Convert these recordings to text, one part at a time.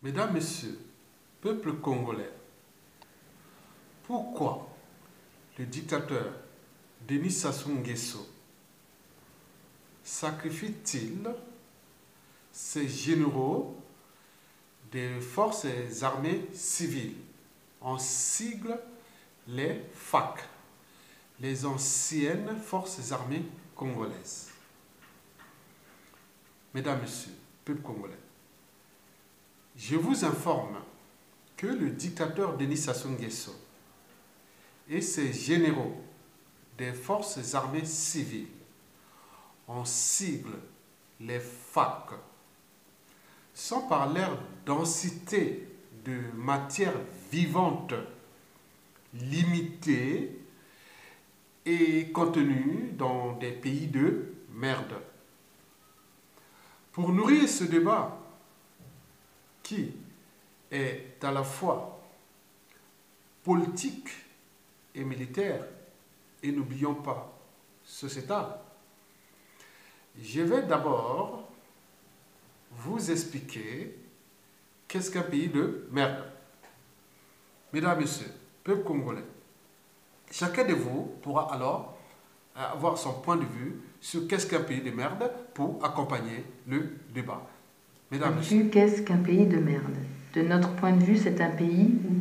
Mesdames, Messieurs, peuple congolais, pourquoi le dictateur Denis Sassou Nguesso sacrifie-t-il ses généraux des forces armées civiles, en sigle les FAC, les anciennes forces armées congolaises? Mesdames, Messieurs, peuple congolais, je vous informe que le dictateur Denis Sassou Nguesso et ses généraux des forces armées civiles, en sigle les FAC, sans par leur densité de matière vivante limitée et contenue dans des pays de merde. Pour nourrir ce débat qui est à la fois politique et militaire, et n'oublions pas sociétal, je vais d'abord vous expliquer qu'est-ce qu'un pays de merde. Mesdames, Messieurs, peuple congolais, chacun de vous pourra alors avoir son point de vue sur qu'est-ce qu'un pays de merde pour accompagner le débat. Mesdames, Messieurs. Qu'est-ce qu'un pays de merde? De notre point de vue, c'est un pays où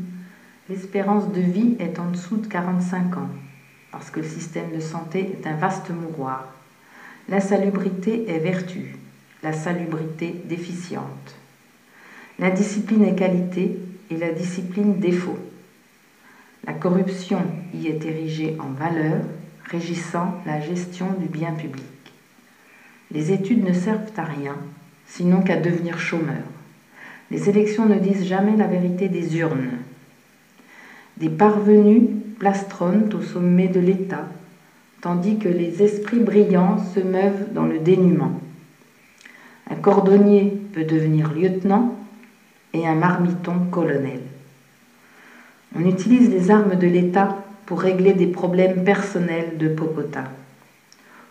l'espérance de vie est en dessous de 45 ans, parce que le système de santé est un vaste mouroir. L'insalubrité est vertu, la salubrité déficiente. L'indiscipline est qualité et la discipline défaut. La corruption y est érigée en valeur, régissant la gestion du bien public. Les études ne servent à rien, sinon qu'à devenir chômeur. Les élections ne disent jamais la vérité des urnes. Des parvenus plastronnent au sommet de l'État, tandis que les esprits brillants se meuvent dans le dénuement. Un cordonnier peut devenir lieutenant et un marmiton colonel. On utilise les armes de l'État pour régler des problèmes personnels de popotin.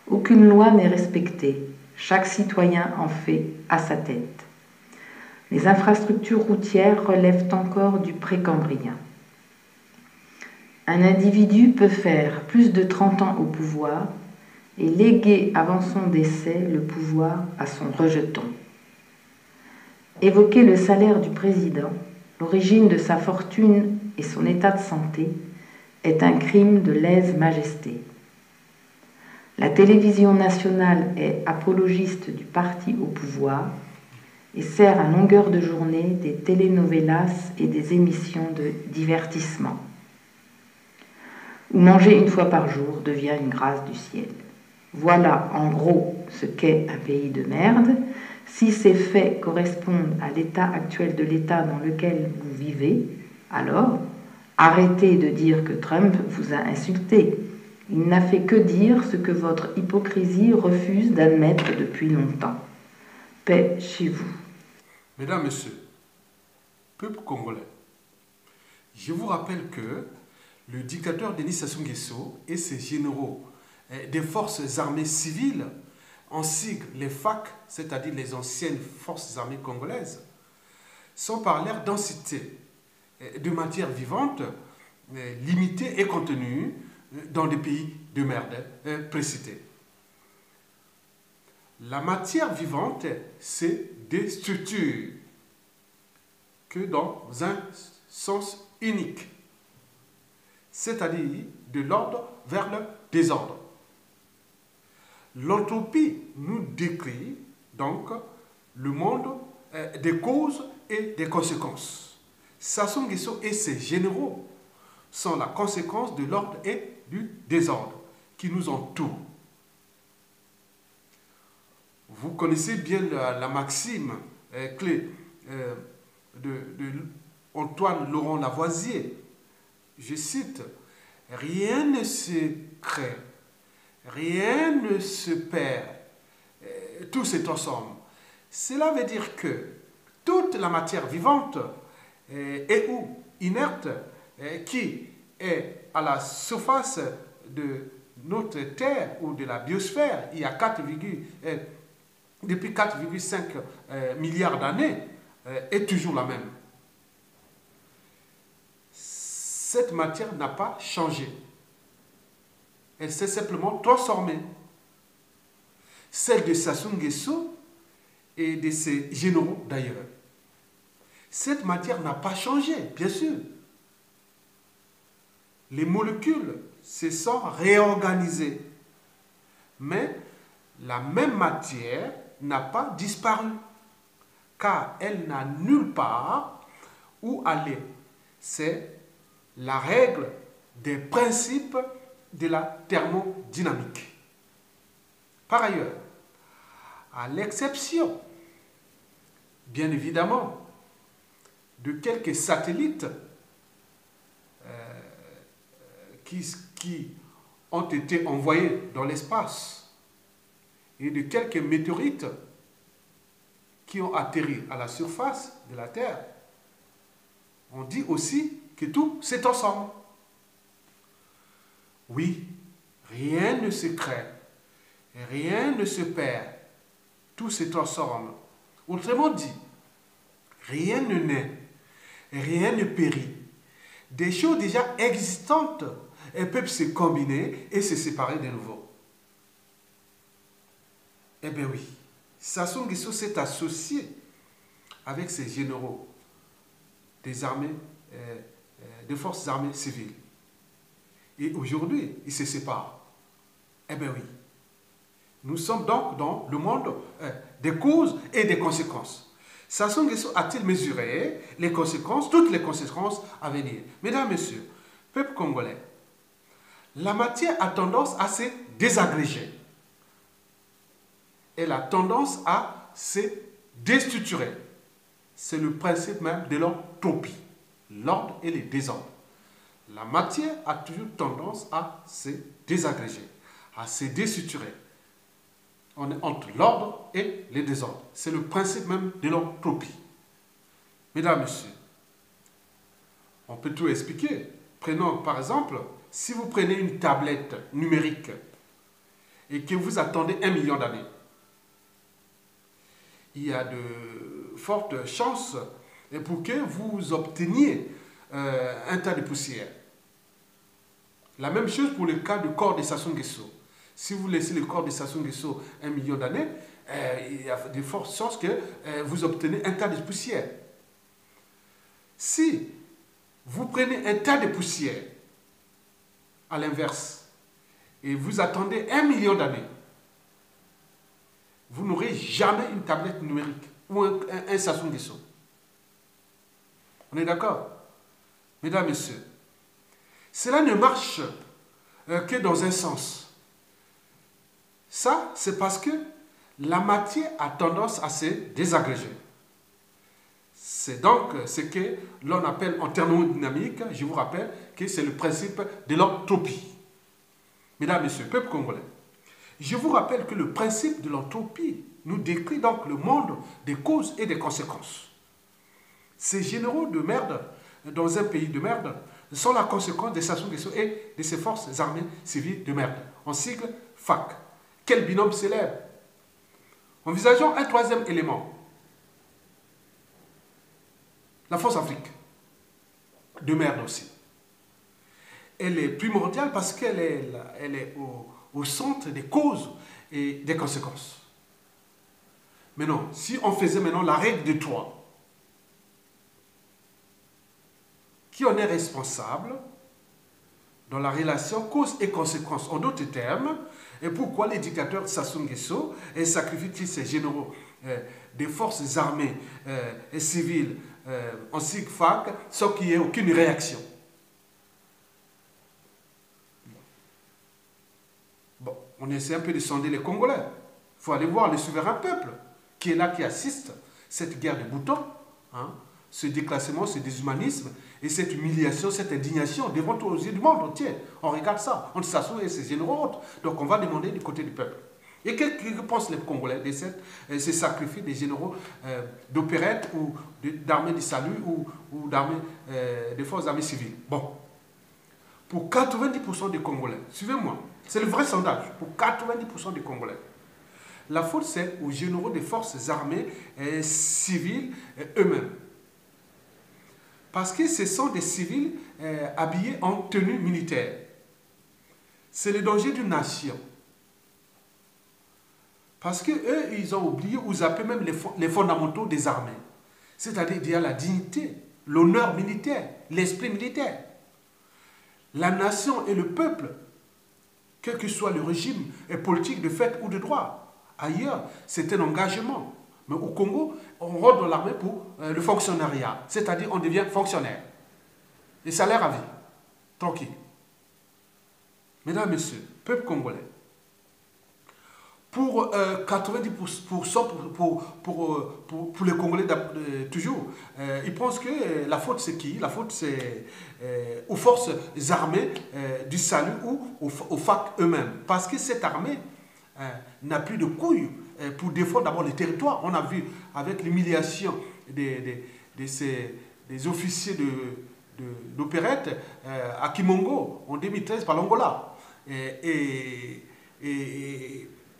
Aucune loi n'est respectée, chaque citoyen en fait à sa tête. Les infrastructures routières relèvent encore du précambrien. Un individu peut faire plus de 30 ans au pouvoir et léguer avant son décès le pouvoir à son rejeton. Évoquer le salaire du président, l'origine de sa fortune et son état de santé est un crime de lèse-majesté. La télévision nationale est apologiste du parti au pouvoir et sert à longueur de journée des telenovelas et des émissions de divertissement, où manger une fois par jour devient une grâce du ciel. Voilà en gros ce qu'est un pays de merde. Si ces faits correspondent à l'état actuel de l'État dans lequel vous vivez, alors arrêtez de dire que Trump vous a insulté. Il n'a fait que dire ce que votre hypocrisie refuse d'admettre depuis longtemps. Paix chez vous. Mesdames, Messieurs, peuple congolais, je vous rappelle que le dictateur Denis Sassou Nguesso et ses généraux des forces armées civiles, en sigle les FAC, c'est-à-dire les anciennes forces armées congolaises, sont par leur densité de matière vivante limitée et contenue dans des pays de merde précités. La matière vivante, c'est des structures que dans un sens unique, c'est-à-dire de l'ordre vers le désordre. L'entropie nous décrit donc le monde des causes et des conséquences. Sassou Nguesso et ses généraux sont la conséquence de l'ordre et du désordre qui nous entourent. Vous connaissez bien la maxime clé de Antoine Laurent Lavoisier. Je cite: « Rien ne se crée, rien ne se perd, tout se transforme. » Cela veut dire que toute la matière vivante et ou inerte qui est à la surface de notre Terre ou de la biosphère, il y a depuis 4,5 milliards d'années, est toujours la même. Cette matière n'a pas changé. Elle s'est simplement transformée. Celle de Sassou Nguesso et de ses généraux d'ailleurs. Cette matière n'a pas changé, bien sûr. Les molécules se sont réorganisées. Mais la même matière n'a pas disparu. Car elle n'a nulle part où aller. C'est la règle des principes de la thermodynamique. Par ailleurs, à l'exception, bien évidemment, de quelques satellites qui ont été envoyés dans l'espace et de quelques météorites qui ont atterri à la surface de la Terre, on dit aussi que tout c'est ensemble. Oui, rien ne se crée, rien ne se perd, tout se transforme. Autrement dit, rien ne naît, rien ne périt. Des choses déjà existantes peuvent se combiner et se séparer de nouveau. Eh bien oui, Sassou Nguesso s'est associé avec ses généraux des armées, des forces armées civiles. Et aujourd'hui, ils se séparent. Eh bien oui. Nous sommes donc dans le monde des causes et des conséquences. Sassou Nguesso a-t-il mesuré les conséquences, toutes les conséquences à venir? Mesdames, Messieurs, peuple congolais, la matière a tendance à se désagréger. Elle a tendance à se déstructurer. C'est le principe même de l'entropie, l'ordre et le désordre. La matière a toujours tendance à se désagréger, à se déstructurer. On est entre l'ordre et le désordre. C'est le principe même de l'entropie. Mesdames, Messieurs, on peut tout expliquer. Prenons par exemple, si vous prenez une tablette numérique et que vous attendez 1 million d'années, il y a de fortes chances pour que vous obteniez un tas de poussière. La même chose pour le cas du corps de Sassou Nguesso. Si vous laissez le corps de Sassou Nguesso 1 million d'années, il y a de fortes chances que vous obtenez un tas de poussière. Si vous prenez un tas de poussière, à l'inverse, et vous attendez 1 million d'années, vous n'aurez jamais une tablette numérique ou un Sassou Nguesso. On est d'accord? Mesdames, Messieurs, cela ne marche que dans un sens. Ça, c'est parce que la matière a tendance à se désagréger. C'est donc ce que l'on appelle en thermodynamique, je vous rappelle que c'est le principe de l'entropie. Mesdames, Messieurs, peuple congolais, je vous rappelle que le principe de l'entropie nous décrit donc le monde des causes et des conséquences. Ces généraux de merde, dans un pays de merde, sont la conséquence de Sassou Nguesso et de ses forces armées civiles de merde. En sigle, FAC. Quel binôme célèbre! Envisageons un troisième élément. La force Afrique. De merde aussi. Elle est primordiale parce qu'elle est au centre des causes et des conséquences. Maintenant, si on faisait maintenant la règle de 3, qui en est responsable dans la relation cause et conséquence? En d'autres termes, et pourquoi les dictateurs Sassou Nguesso sacrifient ses généraux des forces armées et civiles en SIG-FAC sans qu'il n'y ait aucune réaction? Bon, on essaie un peu de sonder les Congolais. Il faut aller voir le souverain peuple qui est là, qui assiste cette guerre de boutons, hein, ce déclassement, ce déshumanisme et cette humiliation, cette indignation devant tous les yeux du monde entier. On regarde ça, entre Sassou et ses généraux. Donc on va demander du côté du peuple. Et que pensent les Congolais de ces sacrifices des généraux d'opérette ou d'armée du salut ou d'armée des forces armées civiles? Bon, pour 90% des Congolais, suivez-moi, c'est le vrai sondage, pour 90% des Congolais, la faute c'est aux généraux des forces armées civiles eux-mêmes. Parce que ce sont des civils habillés en tenue militaire. C'est le danger d'une nation. Parce qu'eux, ils ont oublié ou zappé même les fondamentaux des armées. C'est-à-dire il y a la dignité, l'honneur militaire, l'esprit militaire. La nation et le peuple, quel que soit le régime politique de fait ou de droit. Ailleurs, c'est un engagement. Mais au Congo, on rentre dans l'armée pour le fonctionnariat. C'est-à-dire on devient fonctionnaire. Et salaire à vie. Tranquille. Mesdames, Messieurs, peuple congolais, pour 90% pour les Congolais toujours, ils pensent que la faute c'est qui? La faute c'est aux forces armées du salut ou aux FARC eux-mêmes. Parce que cette armée n'a plus de couilles pour défendre d'abord les territoires. On a vu avec l'humiliation des officiers d'opérette à Kimongo en 2013 par l'Angola.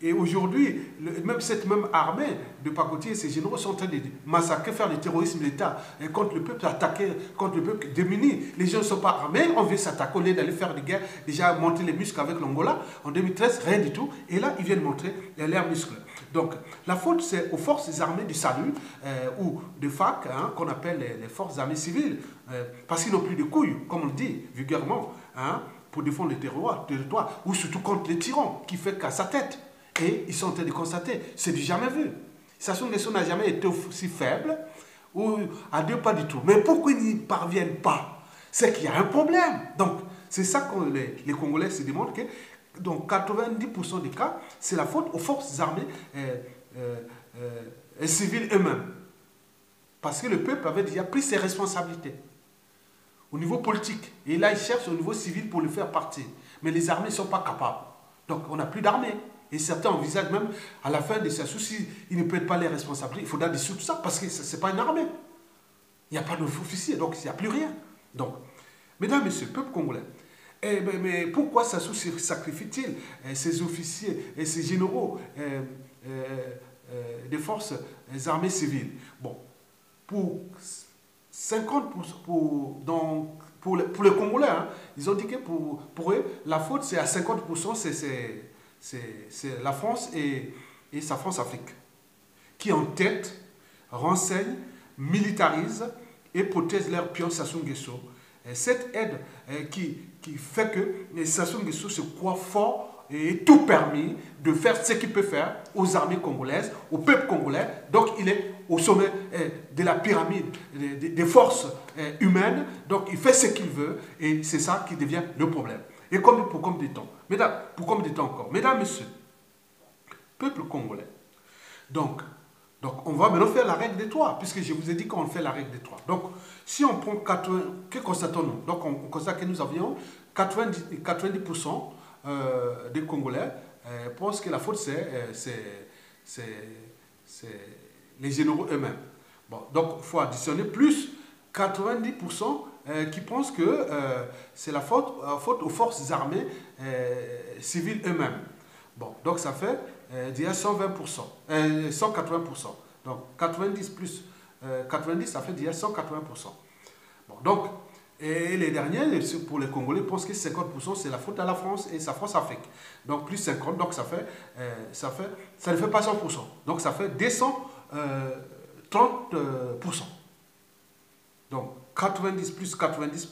Et aujourd'hui, même cette même armée de pacotille et ses généraux sont en train de massacrer, faire le terrorisme d'État contre le peuple, attaquer contre le peuple démuni. Les gens ne sont pas armés, on veut s'attaquer au lieu d'aller faire des guerres, déjà monter les muscles avec l'Angola. En 2013, rien du tout. Et là, ils viennent montrer leurs muscles. Donc, la faute, c'est aux forces armées du salut ou des FARC, qu'on appelle les forces armées civiles, parce qu'ils n'ont plus de couilles, comme on le dit vulgairement, pour défendre le territoire, ou surtout contre les tyrans qui fait qu'à sa tête. Et ils sont en train de constater, c'est du jamais vu. Sassou Nguesso n'a jamais été aussi faible, ou à 2 pas du tout. Mais pourquoi ils n'y parviennent pas? C'est qu'il y a un problème. Donc, c'est ça que les Congolais se demandent, que dans 90% des cas, c'est la faute aux forces armées civiles eux-mêmes. Parce que le peuple avait déjà pris ses responsabilités au niveau politique. Et là, ils cherchent au niveau civil pour le faire partir. Mais les armées ne sont pas capables. Donc, on n'a plus d'armée. Et certains envisagent même, à la fin de ces soucis, ils ne prennent pas les responsabilités. Il faudra dissoudre ça, parce que ce n'est pas une armée. Il n'y a pas d'officier, donc il n'y a plus rien. Donc, mesdames, messieurs, peuple congolais, mais pourquoi Sassou sacrifie-t-il ces officiers et ces généraux des forces armées civiles? Bon, pour 50%, pour les Congolais, ils ont dit que pour eux, la faute, c'est à 50%, c'est la France et sa France-Afrique, qui en tête renseigne, militarise et protège leur pion Sassou Nguesso. Cette aide qui fait que Sassou Nguesso se croit fort et tout permis de faire ce qu'il peut faire aux armées congolaises, au peuple congolais. Donc il est au sommet de la pyramide des forces humaines. Donc il fait ce qu'il veut et c'est ça qui devient le problème. Et pour combien de temps? Pour combien de temps encore? Mesdames, Messieurs, peuple congolais. Donc on va maintenant faire la règle des 3, puisque je vous ai dit qu'on fait la règle des 3. Donc, si on prend 80, que constatons-nous? Donc, on constate que nous avions 90% des Congolais pensent que la faute, c'est les généraux eux-mêmes. Bon, donc, il faut additionner plus 90% qui pensent que c'est la faute aux forces armées civiles eux-mêmes. Bon, donc ça fait 120%, 180%. Donc 90 plus 90, ça fait 180%. Bon, donc, et les derniers, pour les Congolais, pensent que 50% c'est la faute à la France et sa France-Afrique. Donc plus 50, donc ça ne fait pas 100%. Donc ça fait 230%. Donc 90 plus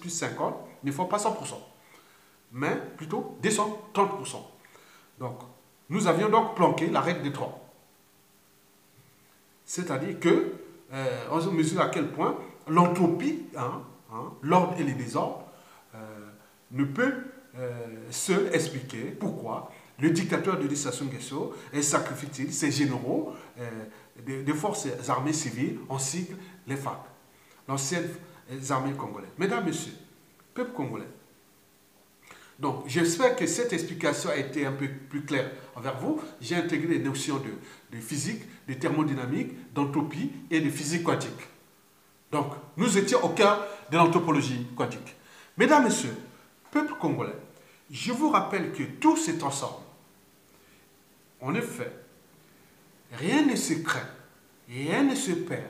50 ne font pas 100%, mais plutôt 230%. Donc, nous avions donc planqué la règle des 3. C'est-à-dire que, on mesure à quel point l'entropie, l'ordre et les désordres, ne peut seul expliquer pourquoi le dictateur de Sassou Nguesso sacrifie-t-il ses généraux des forces armées civiles, en sigle les FARC, l'ancienne armée congolaise. Mesdames, Messieurs, peuple congolais, donc, j'espère que cette explication a été un peu plus claire envers vous. J'ai intégré les notions de physique, de thermodynamique, d'entropie et de physique quantique. Donc, nous étions au cœur de l'anthropologie quantique. Mesdames, Messieurs, peuple congolais, je vous rappelle que tout se transforme. En effet, rien ne se crée, rien ne se perd.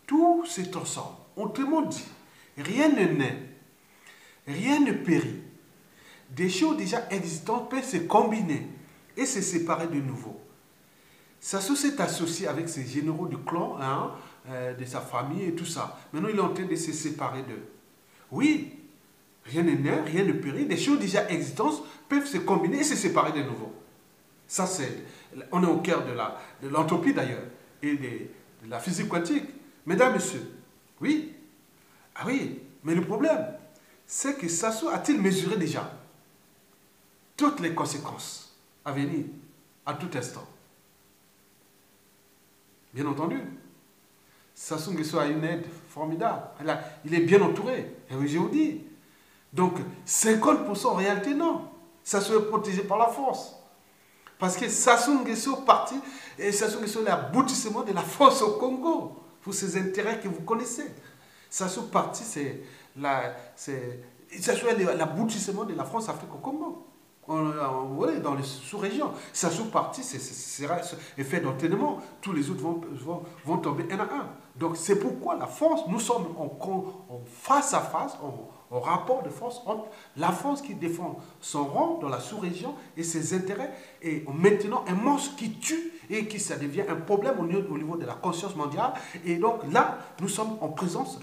Tout se transforme. Autrement dit, rien ne naît, rien ne périt. Des choses déjà existantes peuvent se combiner et se séparer de nouveau. Sassou s'est associé avec ses généraux du clan, hein, de sa famille et tout ça. Maintenant, il est en train de se séparer d'eux. Oui, rien ne naît, rien ne périt. Des choses déjà existantes peuvent se combiner et se séparer de nouveau. Ça, c'est... On est au cœur de l'entropie d'ailleurs et de la physique quantique. Mesdames, messieurs, oui. Ah oui, mais le problème, c'est que Sassou a-t-il mesuré déjà toutes les conséquences à venir à tout instant? Bien entendu, Sassou Nguesso a une aide formidable. Il est bien entouré. Et oui, je vous dis. Donc, 50% en réalité, non. Sassou est protégé par la force. Parce que Sassou Nguesso parti, et Sassou Nguesso est l'aboutissement de la force au Congo, pour ses intérêts que vous connaissez. Sassou parti, c'est l'aboutissement de la France-Afrique au Congo. Oui, dans les sous-régions. Sassou parti, c'est effet d'entraînement. Tous les autres vont tomber un à un. Donc c'est pourquoi la France, nous sommes en face à face, en rapport de force entre la France qui défend son rang dans la sous-région et ses intérêts, et maintenant un monstre qui tue et qui ça devient un problème au niveau de la conscience mondiale. Et donc là, nous sommes en présence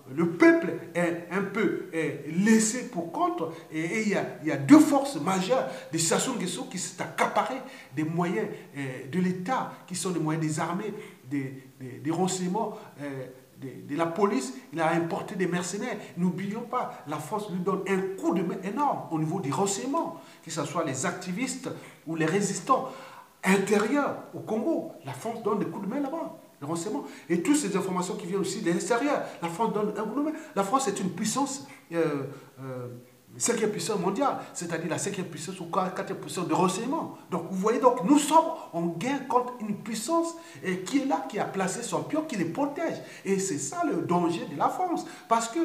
le peuple est un peu laissé pour compte, et il y a deux forces majeures de Sassou Nguesso qui s'est accaparé des moyens de l'État, qui sont des moyens des armées, des renseignements, de la police. Il a importé des mercenaires. N'oublions pas, la France lui donne un coup de main énorme au niveau des renseignements, que ce soit les activistes ou les résistants intérieurs au Congo. La France donne des coups de main là-bas. Le renseignement. Et toutes ces informations qui viennent aussi de l'extérieur. La France donne un coup de main. La France est une puissance, cinquième puissance mondiale, c'est-à-dire la cinquième puissance ou quatrième puissance de renseignement. Donc vous voyez, donc nous sommes en guerre contre une puissance qui est là, qui a placé son pion, qui les protège. Et c'est ça le danger de la France. Parce que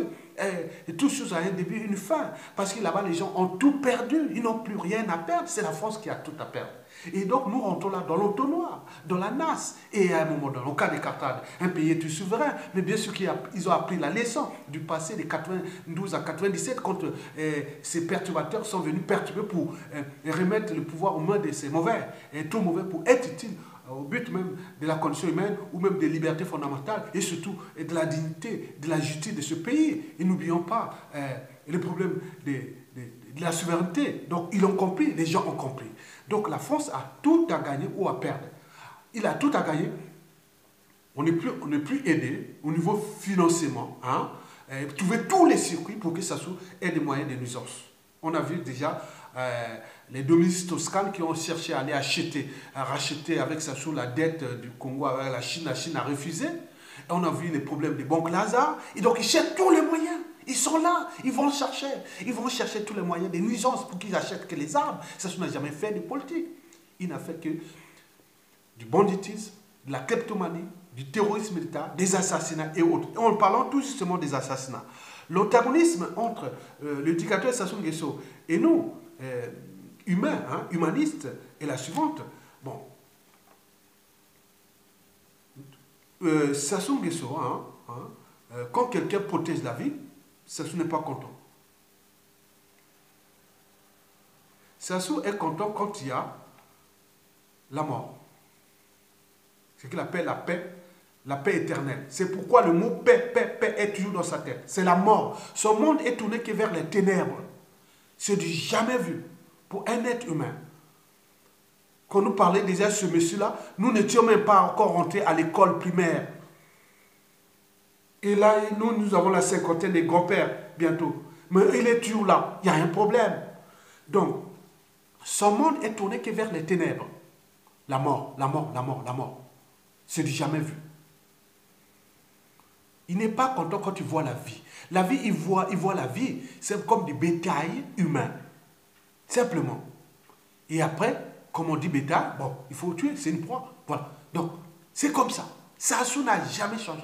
toute chose a un début et une fin. Parce que là-bas, les gens ont tout perdu. Ils n'ont plus rien à perdre. C'est la France qui a tout à perdre. Et donc, nous rentrons là dans l'entonnoir, dans la nasse. Et à un moment, dans le cas des Carthage, un pays est souverain. Mais bien sûr qu'ils ont appris la leçon du passé de 92 à 97 quand ces perturbateurs sont venus perturber pour remettre le pouvoir aux mains de ces mauvais. Et tout mauvais pour être utile au but même de la condition humaine ou même des libertés fondamentales et surtout de la dignité, de la justice de ce pays. Et n'oublions pas le problème de la souveraineté. Donc, ils ont compris, les gens ont compris. Donc, la France a tout à gagner ou à perdre. Il a tout à gagner. On n'est plus aidé au niveau financement. Hein, trouver tous les circuits pour que ça ait des moyens de nuisance. On a vu déjà les doministes toscanes qui ont cherché à aller racheter avec Sassou la dette du Congo avec la Chine. La Chine a refusé. Et on a vu les problèmes des banques Lazare. Et donc, ils cherchent tous les moyens. Ils sont là, ils vont chercher tous les moyens de nuisance pour qu'ils achètent que les armes. Sassou n'a jamais fait de politique. Il n'a fait que du banditisme, de la kleptomanie, du terrorisme d'État, des assassinats et autres. Et en parlant tout justement des assassinats. L'antagonisme entre le dictateur Sassou Nguesso et nous, humains, hein, humanistes, est la suivante. Bon, Sassou Nguesso, quand quelqu'un protège la vie, Sassou n'est pas content. Sassou est content quand il y a la mort. C'est ce qu'il appelle la paix éternelle. C'est pourquoi le mot paix est toujours dans sa tête. C'est la mort. Son monde est tourné que vers les ténèbres. C'est du jamais vu pour un être humain. Quand nous parlait déjà de ce monsieur-là, nous n'étions même pas encore rentrés à l'école primaire. Et là, nous avons la cinquantaine des grands-pères bientôt. Mais il est toujours là. Il y a un problème. Donc, son monde est tourné que vers les ténèbres. La mort, la mort, la mort, la mort. C'est du jamais vu. Il n'est pas content quand il voit la vie. La vie, il voit la vie, c'est comme du bétail humain. Simplement. Et après, comme on dit bétail, bon, il faut tuer, c'est une proie. Voilà. Donc, c'est comme ça. Sassou n'a jamais changé.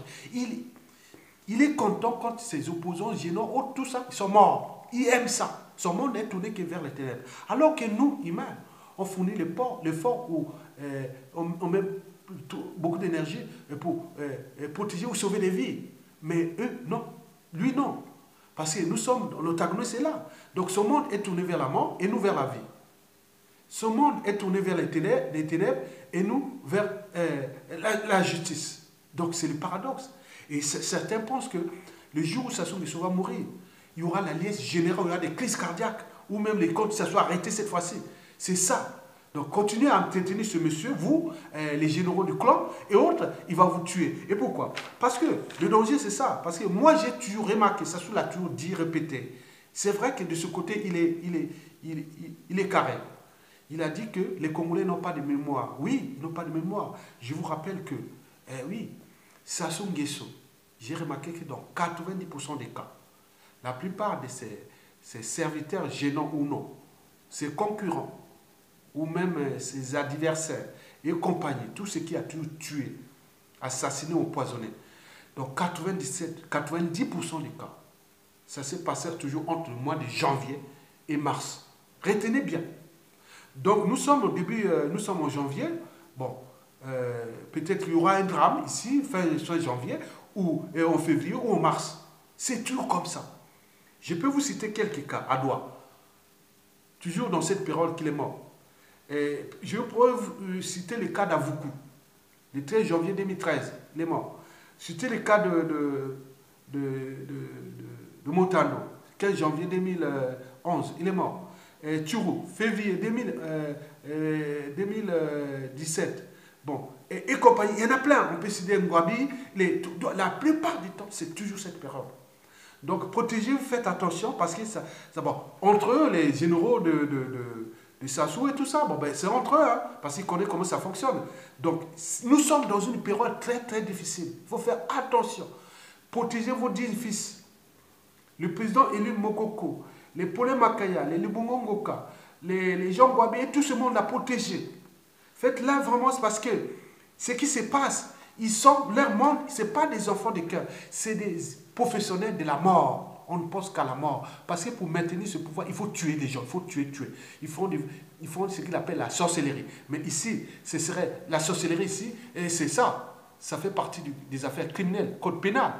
Il est content quand ses opposants, généraux, tout ça, ils sont morts. Il aime ça. Son monde n'est tourné que vers les ténèbres. Alors que nous, humains, on fournit l'effort on met beaucoup d'énergie pour protéger ou sauver des vies. Mais eux, non. Lui, non. Parce que nous sommes, l'antagoniste est là. Donc ce monde est tourné vers la mort et nous vers la vie. Ce monde est tourné vers les ténèbres et nous vers la justice. Donc c'est le paradoxe. Et certains pensent que le jour où Sassou Nguesso va mourir, il y aura la liesse générale, il y aura des crises cardiaques, ou même les comptes soient arrêtés cette fois-ci. C'est ça. Donc continuez à entretenir ce monsieur, vous, les généraux du clan et autres, il va vous tuer. Et pourquoi? Parce que le danger c'est ça. Parce que moi j'ai toujours remarqué, Sassou l'a toujours dit, répété. C'est vrai que de ce côté il est carré. Il a dit que les Congolais n'ont pas de mémoire. Oui, ils n'ont pas de mémoire. Je vous rappelle que, oui, Sassou Nguesso, j'ai remarqué que dans 90% des cas, la plupart de ses serviteurs gênants ou non, ses concurrents, ou même ses adversaires et compagnie, tout ce qui a tué, assassiné ou empoisonné. Donc 90% des cas, ça s'est passé toujours entre le mois de janvier et mars. Retenez bien. Donc nous sommes au début, nous sommes en janvier. Bon, peut-être qu'il y aura un drame ici, fin janvier, ou en février ou en mars. C'est toujours comme ça. Je peux vous citer quelques cas à Douala. Toujours dans cette période qu'il est mort. Et je pourrais vous citer le cas d'Avoukou, le 13 janvier 2013, il est mort. Citer le cas de Montano, 15 janvier 2011, il est mort. Tchourou, février 2017. Bon, et compagnie, il y en a plein. On peut citer Ngwabi. La plupart du temps, c'est toujours cette période. Donc, protégez-vous, faites attention parce que ça bon, entre eux, les généraux de Sassou et tout ça, bon, ben, c'est entre eux, hein, parce qu'ils connaissent comment ça fonctionne. Donc, nous sommes dans une période très, très difficile. Il faut faire attention. Protégez vos 10 fils. Le président élu Mokoko, les Paulé Makaya, les Libungo Ngoka, les Jean Gwabi, et tout ce monde l'a protégé. Faites-là vraiment, parce que ce qui se passe, ils sont, leur monde, ce n'est pas des enfants de cœur, c'est des professionnels de la mort. On ne pense qu'à la mort. Parce que pour maintenir ce pouvoir, il faut tuer des gens, il faut tuer. Ils font ce qu'ils appellent la sorcellerie. Mais ici, ce serait la sorcellerie ici, et c'est ça. Ça fait partie des affaires criminelles, code pénal.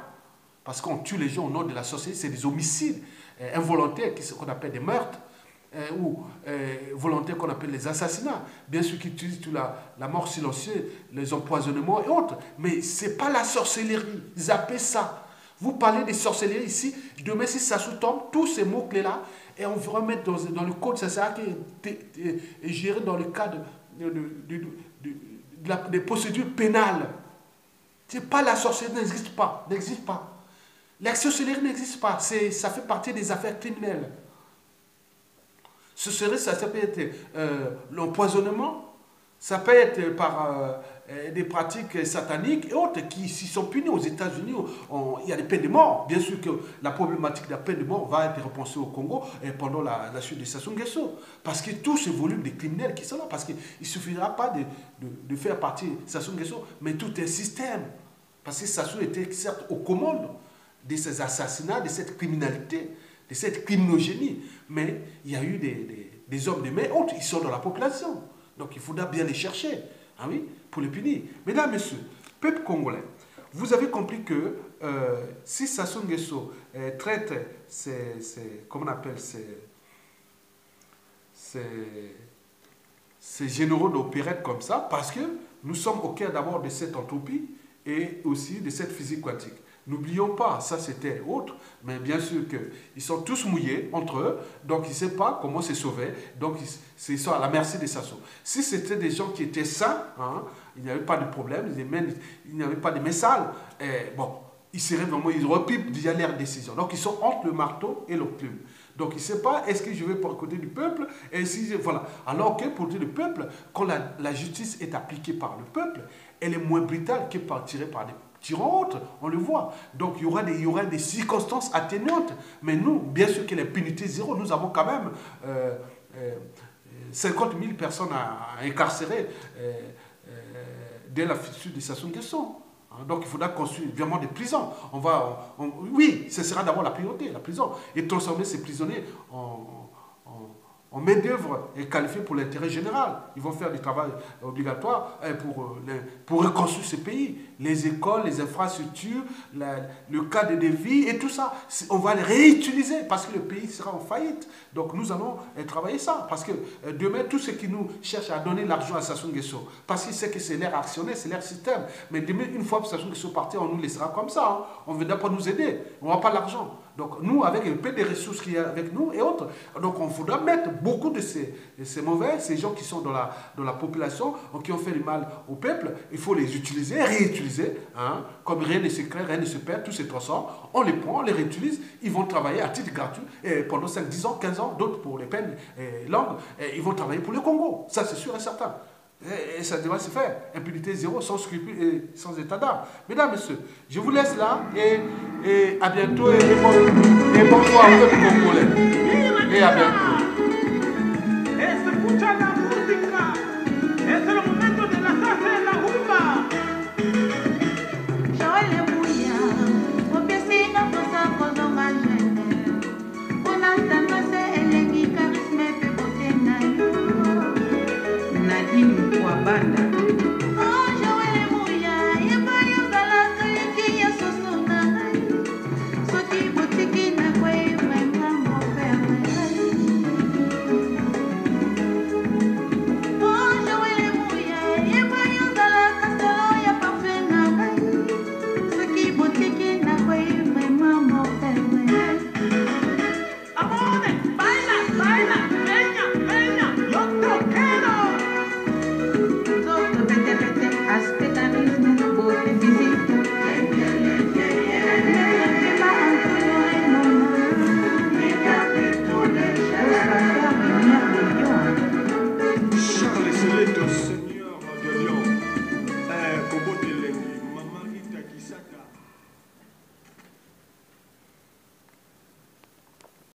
Parce qu'on tue les gens au nom de la sorcellerie, c'est des homicides involontaires, qu'on appelle des meurtres, ou volontaires qu'on appelle les assassinats. Bien sûr qu'ils utilisent la mort silencieuse, les empoisonnements et autres. Mais ce n'est pas la sorcellerie. Zappez ça. Vous parlez des sorcelleries ici. Demain, si ça sous-tombe, tous ces mots-clés-là, et on va remettre dans le code, ça sera géré dans le cadre des procédures pénales. Ce n'est pas la sorcellerie, n'existe pas. N'existe pas. La sorcellerie n'existe pas. Ça fait partie des affaires criminelles. Ça peut être l'empoisonnement, ça peut être par des pratiques sataniques et autres qui sont punis aux États-Unis. Il y a des peines de mort. Bien sûr que la problématique de la peine de mort va être repensée au Congo pendant la chute de Sassou Nguesso. Parce que tout ce volume de criminels qui sont là, parce qu'il ne suffira pas de faire partie de Sassou Nguesso, mais tout un système. Parce que Sassou était certes aux commandes de ces assassinats, de cette criminalité, de cette criminogénie. Mais il y a eu des hommes de main autres, ils sont dans la population. Donc il faudra bien les chercher, hein, oui, pour les punir. Mesdames, Messieurs, peuple congolais, vous avez compris que si Sassou Nguesso traite comment on appelle ces généraux d'opérette comme ça, parce que nous sommes au cœur d'abord de cette entropie et aussi de cette physique quantique. N'oublions pas, ça c'était autre, mais bien sûr qu'ils sont tous mouillés entre eux, donc ils ne savent pas comment se sauver, donc ils sont à la merci des Sassou. Si c'était des gens qui étaient sains, hein, il n'y avait pas de problème, il n'y avait pas de message, bon, ils auraient pu déjà leur décision. Donc ils sont entre le marteau et le plume. Donc il ne sait pas, est-ce que je vais pour le côté du peuple, et si, voilà. Alors que pour le côté du peuple, quand la justice est appliquée par le peuple, elle est moins brutale que tirée par des tyrans autres, on le voit. Donc il y aura des circonstances atténuantes. Mais nous, bien sûr que l'impunité zéro, nous avons quand même 50 000 personnes à incarcérer dès la chute de Sassou Nguesso. Donc il faudra construire vraiment des prisons. Oui, ce sera d'abord la priorité, la prison. Et transformer ces prisonniers En main-d'œuvre est qualifiée pour l'intérêt général. Ils vont faire du travail obligatoire pour reconstruire ce pays. Les écoles, les infrastructures, le cadre de vie et tout ça. On va les réutiliser parce que le pays sera en faillite. Donc nous allons travailler ça. Parce que demain, tous ceux qui nous cherchent à donner l'argent à Sassou Nguesso, parce qu'ils savent que c'est leur actionnaire, c'est leur système. Mais demain, une fois que Sassou Nguesso partir, on nous laissera comme ça. Hein. On ne viendra pas nous aider. On n'aura pas l'argent. Donc nous, avec le peu de ressources qu'il y a avec nous et autres, donc on faudra mettre beaucoup de ces mauvais, ces gens qui sont dans la population, qui ont fait du mal au peuple, il faut les utiliser, réutiliser, hein, comme rien ne se crée, rien ne se perd, tout se transforme, on les prend, on les réutilise, ils vont travailler à titre gratuit et pendant 5, 10 ans, 15 ans, d'autres pour les peines longues, ils vont travailler pour le Congo, ça c'est sûr et certain. Et ça devrait se faire. Impunité zéro, sans scrupules et sans état d'âme. Mesdames, messieurs, je vous laisse là et à bientôt et bonsoir au peuple congolais. Et à bientôt.